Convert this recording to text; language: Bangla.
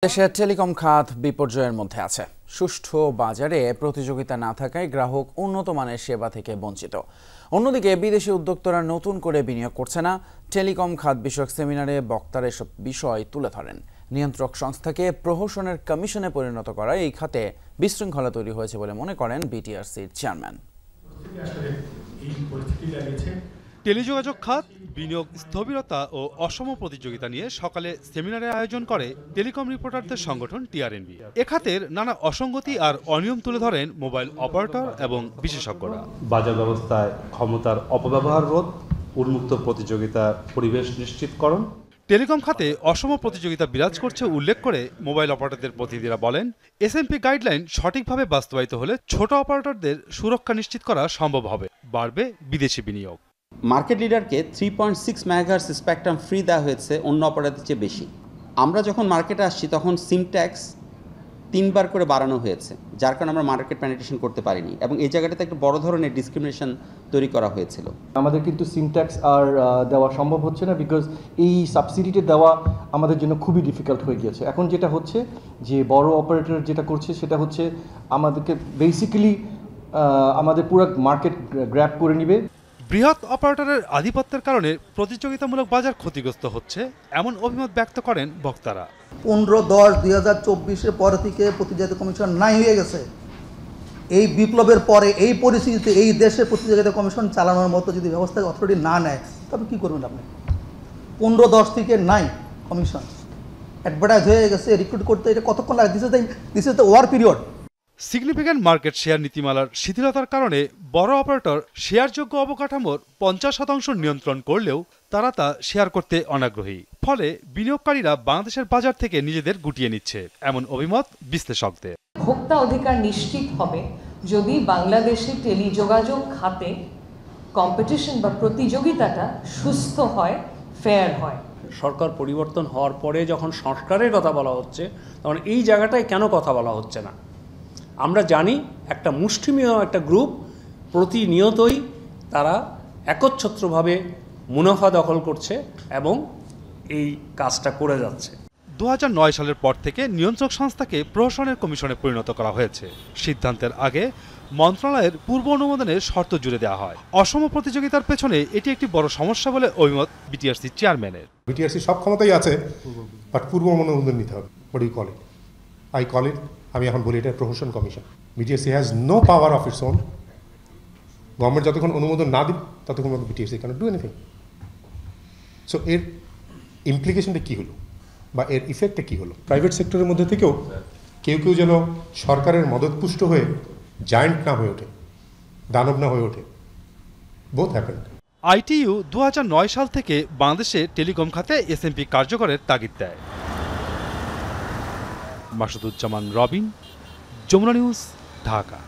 দেশের টেলিকম খাত বিপর্যয়ের মধ্যে আছে। সুষ্ঠু বাজারে প্রতিযোগিতা না থাকায় গ্রাহক উন্নত মানের সেবা থেকে বঞ্চিত। অন্যদিকে বিদেশি উদ্যোক্তারা নতুন করে বিনিয়োগ করছে না। টেলিকম খাত বিষয়ক সেমিনারে বক্তারা এসব বিষয় তুলে ধরেন। নিয়ন্ত্রক সংস্থাকে প্রহসনের কমিশনে পরিণত করা এই খাতে বিশৃঙ্খলা তৈরি হয়েছে বলে মনে করেন বিটিআরসির চেয়ারম্যান। টেলিযোগাযোগ খাত বিনিয়োগ স্থবিরতা ও অসম প্রতিযোগিতা নিয়ে সকালে সেমিনারের আয়োজন করে টেলিকম রিপোর্টারদের সংগঠন টিআরএনবি। এ খাতের নানা অসঙ্গতি আর অনিয়ম তুলে ধরেন মোবাইল অপারেটর এবং বিশেষজ্ঞরা। বাজার ব্যবস্থায় ক্ষমতার অপব্যবহার রোধ, উন্মুক্ত প্রতিযোগিতার পরিবেশ নিশ্চিতকরণ। টেলিকম খাতে অসম প্রতিযোগিতা বিরাজ করছে উল্লেখ করে মোবাইল অপারেটরদের প্রতিনিধিরা বলেন, এসএমপি গাইডলাইন সঠিকভাবে বাস্তবায়িত হলে ছোট অপারেটরদের সুরক্ষা নিশ্চিত করা সম্ভব হবে, বাড়বে বিদেশি বিনিয়োগ। মার্কেট লিডারকে 3.6 মেগাহার্জ স্পেকট্রাম ফ্রি দেওয়া হয়েছে অন্য অপারেটরদের চেয়ে বেশি। আমরা যখন মার্কেটে আসছি তখন সিম ট্যাক্স 3 বার করে বাড়ানো হয়েছে, যার কারণে আমরা মার্কেট পেনিট্রেশন করতে পারিনি এবং এই জায়গাটাতে একটা বড় ধরনের ডিসক্রিমিনেশন তৈরি করা হয়েছিল। আমাদের কিন্তু সিম ট্যাক্স আর দেওয়া সম্ভব হচ্ছে না, বিকজ এই সাবসিডিটা দেওয়া আমাদের জন্য খুবই ডিফিকাল্ট হয়ে গিয়েছে। এখন যেটা হচ্ছে যে বড় অপারেটর যেটা করছে সেটা হচ্ছে আমাদেরকে বেসিক্যালি আমাদের পুরো মার্কেট গ্র্যাব করে নেবে। বৃহৎ অপারেটরের আধিপত্যের কারণে প্রতিযোগিতামূলক বাজার ক্ষতিগ্রস্ত হচ্ছে, এমন অভিমত ব্যক্ত করেন বক্তারা। 15/10/2024 পর থেকে প্রতিযোগিতা কমিশন নাই হয়ে গেছে। এই বিপ্লবের পরে এই পরিস্থিতিতে এই দেশে প্রতিযোগিতা কমিশন চালানোর মতো যদি ব্যবস্থা অথরিটি না নেয় তবে কি করবেন আপনি? 15/10 থেকে নাই কমিশন, অ্যাডভার্টাইজ হয়ে গেছে, রিক্রুট করতে এটা কতক্ষণ লাগে? This is the war period. Significant market share নীতিমালার শিথিলতার কারণে বড় অপারেটর শেয়ারযোগ্য অবকাঠামোর 50% নিয়ন্ত্রণ করলেও তারা তা শেয়ার করতে অনাগ্রহী। ফলে বিনিয়োগকারীরা বাংলাদেশের বাজার থেকে নিজেদের গুটিয়ে নিচ্ছে, এমন অভিমত বিশ্লেষকদের। ভোক্তা অধিকার নিশ্চিত হবে যদি বাংলাদেশে টেলিযোগাযোগ খাতে কম্পিটিশন বা প্রতিযোগিতাটা সুস্থ হয়, ফেয়ার হয়। সরকার পরিবর্তন হওয়ার পরে যখন সংস্কারের কথা বলা হচ্ছে, তখন এই জায়গাটায় কেন কথা বলা হচ্ছে না? আমরা জানি একটা মুষ্টিমেয় একটা গ্রুপ প্রতিনিয়তই তারা একচ্ছত্রভাবে মুনাফা দখল করছে এবং এই কাজটা করে যাচ্ছে। 2009 সালের পর থেকে নিয়ন্ত্রক সংস্থাকে প্রহসনের কমিশনে পরিণত করা হয়েছে। সিদ্ধান্তের আগে মন্ত্রণালয়ের পূর্ব অনুমোদনের শর্ত জুড়ে দেওয়া হয়। অসম প্রতিযোগিতার পেছনে এটি একটি বড় সমস্যা বলে অভিমত বিটিআরসি চেয়ারম্যানের। বিটিআরসি সব ক্ষমতাই আছে, বাট পূর্ব অনুমোদন নিতে হবে। What do you call it? I call it, আমি এখন বলি এটা প্রহসন কমিশন। BTRC has no power of its own. Government যতক্ষণ অনুমোদন না দিবে ততক্ষণ BTRC can not do anything. So এর ইমপ্লিকেশনটা কী হলো বা এর ইফেক্টটা কী হলো? প্রাইভেট সেক্টরের মধ্যে থেকেও কেউ কেউ যেন সরকারের মদতপুষ্ট হয়ে জায়ান্ট না হয়ে ওঠে, দানব না হয়ে ওঠে। Both happened. আইটিইউ 2009 সাল থেকে বাংলাদেশে টেলিকম খাতে এসএমপি কার্যকরের তাগিদ দেয়। মাসুদুজ্জামান রবিন, যমুনা নিউজ, ঢাকা।